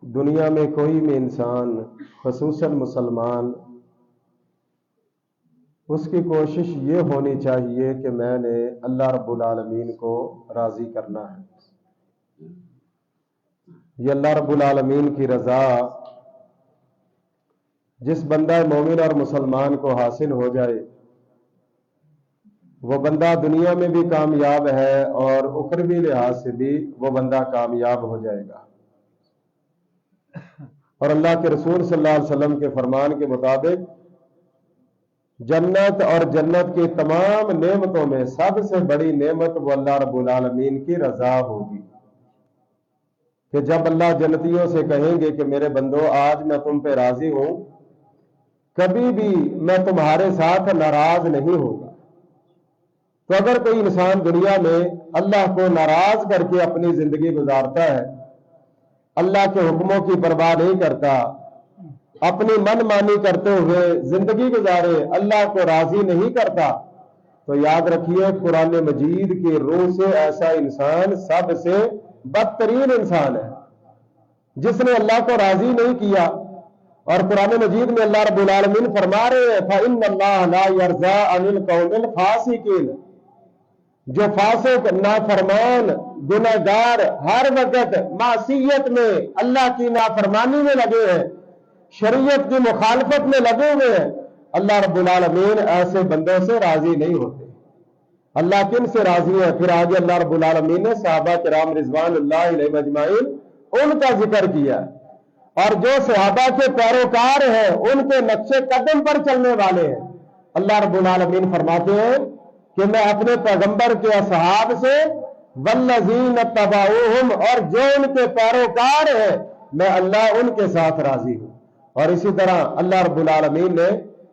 دنیا میں کوئی بھی انسان خصوصاً مسلمان اس کی کوشش یہ ہونی چاہیے کہ میں نے اللہ رب العالمین کو راضی کرنا ہے. یہ اللہ رب العالمین کی رضا جس بندہ مومن اور مسلمان کو حاصل ہو جائے وہ بندہ دنیا میں بھی کامیاب ہے اور اخروی لحاظ سے بھی وہ بندہ کامیاب ہو جائے گا. اور اللہ کے رسول صلی اللہ علیہ وسلم کے فرمان کے مطابق جنت اور جنت کی تمام نعمتوں میں سب سے بڑی نعمت وہ اللہ رب العالمین کی رضا ہوگی کہ جب اللہ جنتیوں سے کہیں گے کہ میرے بندو آج میں تم پہ راضی ہوں, کبھی بھی میں تمہارے ساتھ ناراض نہیں ہوگا. تو اگر کوئی انسان دنیا میں اللہ کو ناراض کر کے اپنی زندگی گزارتا ہے, اللہ کے حکموں کی پرواہ نہیں کرتا, اپنی من مانی کرتے ہوئے زندگی گزارے, اللہ کو راضی نہیں کرتا, تو یاد رکھیے قرآن مجید کی روح سے ایسا انسان سب سے بدترین انسان ہے جس نے اللہ کو راضی نہیں کیا. اور قرآن مجید میں اللہ رب العالمین فرما رہے ہیں فَإِنَّ اللَّهَ لَا يَرْضَىٰ عَنِ الْقَوْمِ الْفَاسِقِينَ, جو فاسق, نافرمان, گناہگار ہر وقت معصیت میں اللہ کی نافرمانی میں لگے ہیں, شریعت کی مخالفت میں لگے ہوئے ہیں, اللہ رب العالمین ایسے بندوں سے راضی نہیں ہوتے. اللہ کن سے راضی ہے؟ پھر آگے اللہ رب العالمین نے صحابہ کرام رضوان اللہ علیہ مجمعین ان کا ذکر کیا, اور جو صحابہ کے پیروکار ہیں ان کے نقش قدم پر چلنے والے ہیں. اللہ رب العالمین فرماتے ہیں کہ میں اپنے پیغمبر کے اصحاب سے والذین اتبعوہم, اور جو ان کے پیروکار ہیں میں اللہ ان کے ساتھ راضی ہوں. اور اسی طرح اللہ رب العالمین نے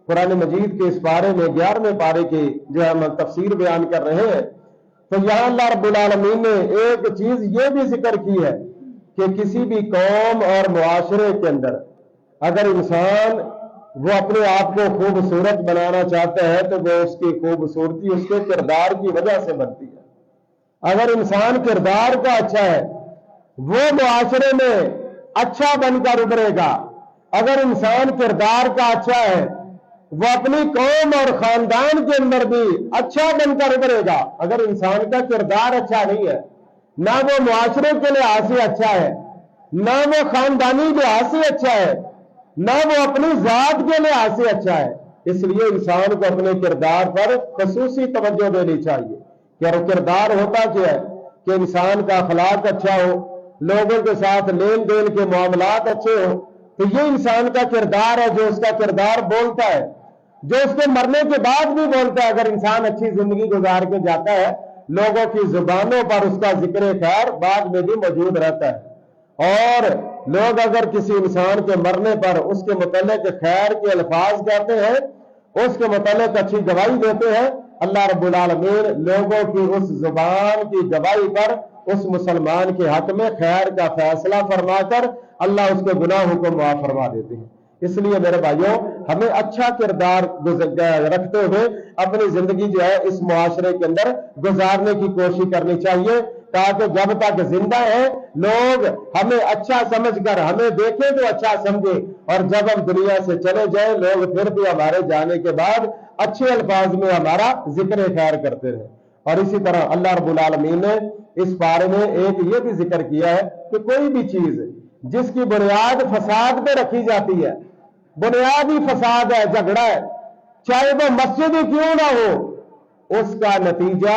قرآن مجید کے اس پارے میں 11ویں پارے کی جو ہم تفسیر بیان کر رہے ہیں, تو یہاں اللہ رب العالمین نے ایک چیز یہ بھی ذکر کی ہے کہ کسی بھی قوم اور معاشرے کے اندر اگر انسان وہ اپنے آپ کو خوبصورت بنانا چاہتا ہے تو وہ اس کی خوبصورتی اس کے کردار کی وجہ سے بنتی ہے. اگر انسان کردار کا اچھا ہے وہ معاشرے میں اچھا بن کر ابھرے گا. اگر انسان کردار کا اچھا ہے وہ اپنی قوم اور خاندان کے اندر بھی اچھا بن کر ابھرے گا. اگر انسان کا کردار اچھا نہیں ہے, نہ وہ معاشرے کے لحاظ سے اچھا ہے, نہ وہ خاندانی لحاظ سے اچھا ہے, نہ وہ اپنی ذات کے لحاظ سے اچھا ہے, اس لیے انسان کو اپنے کردار پر خصوصی توجہ دینی چاہیے. کہ کردار ہوتا کیا ہے کہ انسان کا اخلاق اچھا ہو, لوگوں کے ساتھ لین دین کے معاملات اچھے ہوں, تو یہ انسان کا کردار ہے جو اس کا کردار بولتا ہے, جو اس کے مرنے کے بعد بھی بولتا ہے. اگر انسان اچھی زندگی گزار کے جاتا ہے لوگوں کی زبانوں پر اس کا ذکر خیر بعد میں بھی موجود رہتا ہے, اور لوگ اگر کسی انسان کے مرنے پر اس کے متعلق خیر کے الفاظ کہتے ہیں, اس کے متعلق اچھی گواہی دیتے ہیں, اللہ رب العالمین لوگوں کی اس زبان کی گواہی پر اس مسلمان کے حق میں خیر کا فیصلہ فرما کر اللہ اس کے گناہوں کو معاف فرما دیتے ہیں. اس لیے میرے بھائیوں ہمیں اچھا کردار رکھتے ہوئے اپنی زندگی جو ہے اس معاشرے کے اندر گزارنے کی کوشش کرنی چاہیے, تاکہ جب تک زندہ ہیں لوگ ہمیں اچھا سمجھ کر ہمیں دیکھیں تو اچھا سمجھیں, اور جب ہم دنیا سے چلے جائیں لوگ پھر بھی ہمارے جانے کے بعد اچھے الفاظ میں ہمارا ذکر خیر کرتے رہے. اور اسی طرح اللہ رب العالمین نے اس بارے میں ایک یہ بھی ذکر کیا ہے کہ کوئی بھی چیز جس کی بنیاد فساد پہ رکھی جاتی ہے, بنیاد ہی فساد ہے, جھگڑا ہے, چاہے وہ مسجد ہی کیوں نہ ہو, اس کا نتیجہ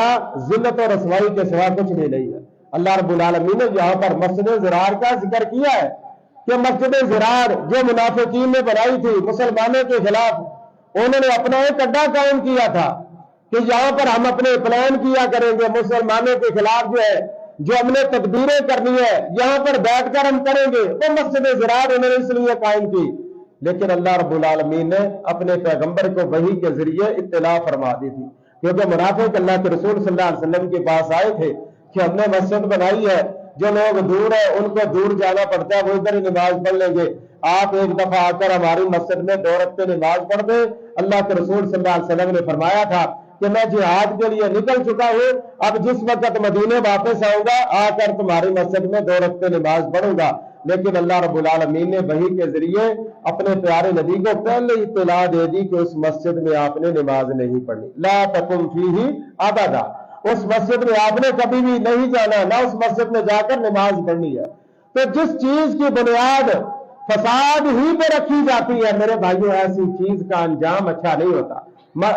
ذلت اور رسوائی کے سوا کچھ بھی نہیں ہے. اللہ رب العالمین نے یہاں پر مسجد زرار کا ذکر کیا ہے کہ مسجد زرار جو منافقین نے بنائی تھی مسلمانوں کے خلاف, انہوں نے اپنا ایک اڈا قائم کیا تھا کہ یہاں پر ہم اپنے پلان کیا کریں گے مسلمانوں کے خلاف, جو ہم نے تدبیریں کرنی ہے یہاں پر بیٹھ کر ہم کریں گے. وہ مسجد زرار انہوں نے اس لیے قائم کی, لیکن اللہ رب العالمین نے اپنے پیغمبر کو وحی کے ذریعے اطلاع فرما دی تھی, کیونکہ منافق اللہ کے رسول صلی اللہ علیہ وسلم کے پاس آئے تھے کہ ہم نے مسجد بنائی ہے, جو لوگ دور ہے ان کو دور جانا پڑتا ہے, وہ ادھر ہی نماز پڑھ لیں گے, آپ ایک دفعہ آ کر ہماری مسجد میں 2 رکعتیں نماز پڑھ دیں. اللہ کے رسول صلی اللہ علیہ وسلم نے فرمایا تھا کہ میں جہاد کے لیے نکل چکا ہوں, اب جس وقت مدینے واپس آؤں گا آ کر تمہاری مسجد میں 2 رکعتیں نماز پڑھوں گا, لیکن اللہ رب العالمین نے وحی کے ذریعے اپنے پیارے نبی کو پہلے اطلاع دے دی کہ اس مسجد میں آپ نے نماز نہیں پڑھنی، لا تقم فیہ ابدا، اس مسجد میں آپ نے کبھی بھی نہیں جانا، نہ اس مسجد میں جا کر نماز پڑھنی ہے۔ تو جس چیز کی بنیاد فساد ہی پہ رکھی جاتی ہے میرے بھائیوں، ایسی چیز کا انجام اچھا نہیں ہوتا،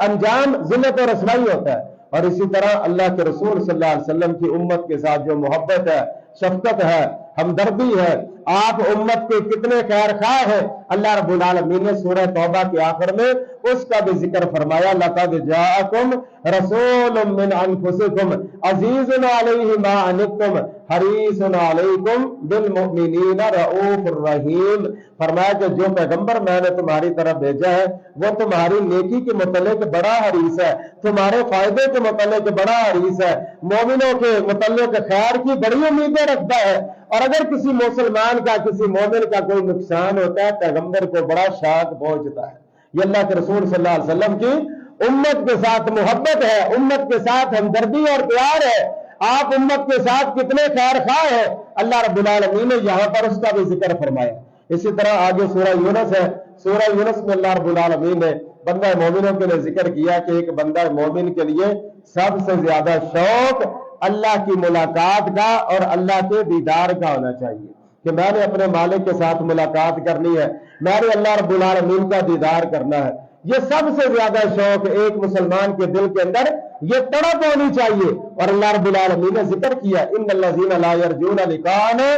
انجام ذلت و رسوائی ہوتا ہے۔ اور اسی طرح اللہ کے رسول صلی اللہ علیہ وسلم کی امت کے ساتھ جو محبت ہے، شفقت ہے، ہمدردی ہے، آپ امت کے کتنے خیر خواہ ہیں، اللہ رب العالمین نے سورہ توبہ کے آخر میں اس کا بھی ذکر فرمایا، لَقَدْ جَاءَكُمْ رَسُولٌ مِّنْ أَنفُسِكُمْ عَزِيزٌ عَلَيْهِ مَا عَنِتُّمْ حَرِيصٌ عَلَيْكُمْ بِالْمُؤْمِنِينَ رَؤُوفٌ رَحِيمٌ۔ فرمایا کہ جو پیغمبر میں نے تمہاری طرف بھیجا ہے وہ تمہاری نیکی کے متعلق بڑا حریص ہے، تمہارے فائدے کے متعلق بڑا حریص ہے، مومنوں کے متعلق خیر کی بڑی امیدیں رکھتا ہے، اور اگر کسی مسلمان کا، کسی مومن کا کوئی نقصان ہوتا ہے پیغمبر کو بڑا شاق پہنچتا ہے۔ یہ اللہ کے رسول صلی اللہ علیہ وسلم کی امت کے ساتھ محبت ہے، امت کے ساتھ ہمدردی اور پیار ہے، آپ امت کے ساتھ کتنے خیر خواہ ہیں، اللہ رب العالمین نے یہاں پر اس کا بھی ذکر فرمایا۔ اسی طرح آگے سورہ یونس ہے، سورہ یونس میں اللہ رب العالمین نے بندہ مومنوں کے لیے ذکر کیا کہ ایک بندہ مومن کے لیے سب سے زیادہ شوق اللہ کی ملاقات کا اور اللہ کے دیدار کا ہونا چاہیے، کہ میں نے اپنے مالک کے ساتھ ملاقات کرنی ہے، میں نے اللہ رب العالمین کا دیدار کرنا ہے۔ یہ سب سے زیادہ شوق ایک مسلمان کے دل کے اندر یہ تڑپ ہونی چاہیے، اور اللہ رب العالمین نے ذکر کیا ان الذین لا یرجون لقاءنا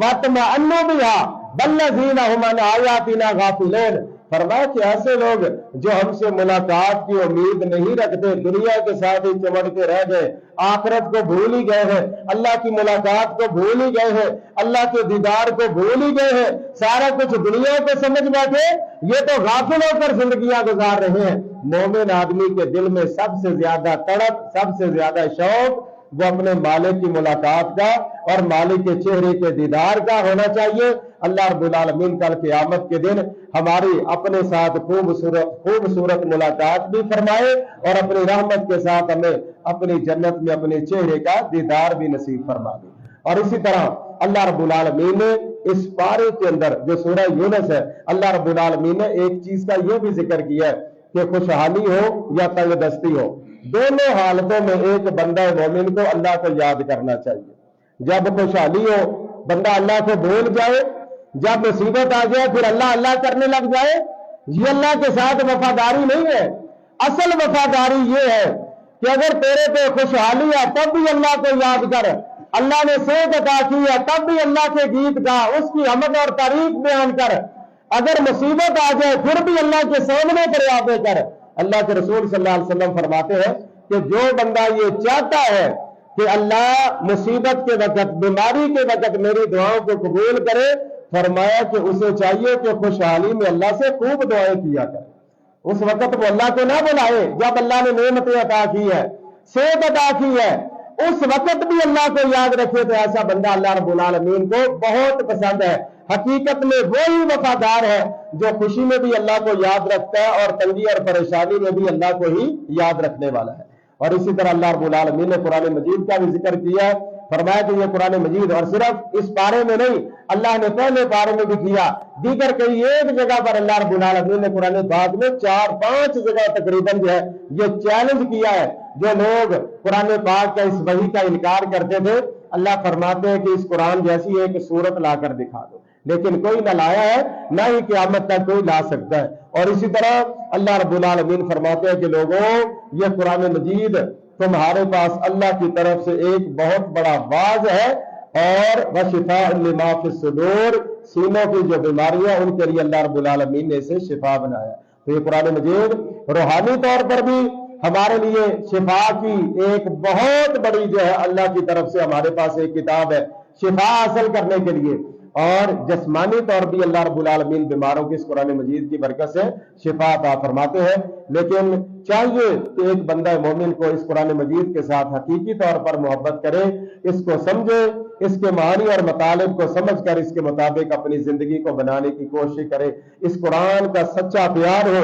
واطمأنوا بها والذین هم عن آیاتنا غافلون۔ فرمایا کہ ایسے لوگ جو ہم سے ملاقات کی امید نہیں رکھتے، دنیا کے ساتھ ہی چمٹ کے رہ گئے، آخرت کو بھول ہی گئے ہیں، اللہ کی ملاقات کو بھول ہی گئے ہیں، اللہ کے دیدار کو بھول ہی گئے ہیں، سارا کچھ دنیا کو سمجھ بیٹھے، یہ تو غافل ہو کر زندگیاں گزار رہے ہیں۔ مومن آدمی کے دل میں سب سے زیادہ تڑپ، سب سے زیادہ شوق وہ اپنے مالک کی ملاقات کا اور مالک کے چہرے کے دیدار کا ہونا چاہیے۔ اللہ رب العالمین کل قیامت کے دن ہماری اپنے ساتھ خوبصورت ملاقات بھی فرمائے، اور اپنی رحمت کے ساتھ ہمیں اپنی جنت میں اپنے چہرے کا دیدار بھی نصیب فرما دے۔ اور اسی طرح اللہ رب العالمین نے اس پارے کے اندر جو سورہ یونس ہے، اللہ رب العالمین نے ایک چیز کا یہ بھی ذکر کیا ہے کہ خوشحالی ہو یا تنگ دستی ہو، دونوں حالتوں میں ایک بندہ مومن کو اللہ کو یاد کرنا چاہیے۔ جب خوشحالی ہو بندہ اللہ کو بھول جائے، جب مصیبت آ جائے پھر اللہ اللہ کرنے لگ جائے، یہ اللہ کے ساتھ وفاداری نہیں ہے۔ اصل وفاداری یہ ہے کہ اگر تیرے پہ خوشحالی ہے تب بھی اللہ کو یاد کر، اللہ نے صحت عطا کی ہے تب بھی اللہ کے گیت گا، اس کی حمد اور تعریف بیان کر، اگر مصیبت آ جائے پھر بھی اللہ کے سامنے فریادیں کر۔ اللہ کے رسول صلی اللہ علیہ وسلم فرماتے ہیں کہ جو بندہ یہ چاہتا ہے کہ اللہ مصیبت کے وقت، بیماری کے وقت میری دعاؤں کو قبول کرے، فرمایا کہ اسے چاہیے کہ خوشحالی میں اللہ سے خوب دعائیں کیا کرے۔ اس وقت وہ اللہ کو نہ بلائے جب اللہ نے نعمتیں عطا کی ہے، صحت عطا کی ہے، اس وقت بھی اللہ کو یاد رکھے، تو ایسا بندہ اللہ رب العالمین کو بہت پسند ہے۔ حقیقت میں وہی وفادار ہے جو خوشی میں بھی اللہ کو یاد رکھتا ہے اور تنگی اور پریشانی میں بھی اللہ کو ہی یاد رکھنے والا ہے۔ اور اسی طرح اللہ رب العالمین نے قرآن مجید کا بھی ذکر کیا ہے، فرمایا کہ یہ قرآن مجید اور صرف اس پارے میں نہیں، اللہ نے پہلے پارے میں بھی کیا، دیگر کئی ایک جگہ پر اللہ رب العالمین نے قرآن پاک میں 4-5 جگہ تقریباً جو ہے یہ چیلنج کیا ہے۔ جو لوگ قرآن پاک کا اس وحی کا انکار کرتے تھے، اللہ فرماتے ہیں کہ اس قرآن جیسی ایک سورت لا کر دکھا دو، لیکن کوئی نہ لایا ہے، نہ ہی قیامت تک کوئی لا سکتا ہے۔ اور اسی طرح اللہ رب العالمین فرماتے ہیں کہ لوگوں یہ قرآن مجید تمہارے پاس اللہ کی طرف سے ایک بہت بڑا واعظ ہے، اور وشفاء لما فی الصدور، سینوں کی جو بیماریاں ان کے لیے اللہ رب العالمین نے اسے شفا بنایا۔ تو یہ قرآن مجید روحانی طور پر بھی ہمارے لیے شفا کی ایک بہت بڑی جو ہے اللہ کی طرف سے ہمارے پاس ایک کتاب ہے شفا حاصل کرنے کے لیے، اور جسمانی طور بھی اللہ رب العالمین بیماروں کی اس قرآن مجید کی برکت سے شفا عطا فرماتے ہیں۔ لیکن چاہیے کہ ایک بندہ مومن کو اس قرآن مجید کے ساتھ حقیقی طور پر محبت کرے، اس کو سمجھے، اس کے معانی اور مطالب کو سمجھ کر اس کے مطابق اپنی زندگی کو بنانے کی کوشش کرے، اس قرآن کا سچا پیار ہو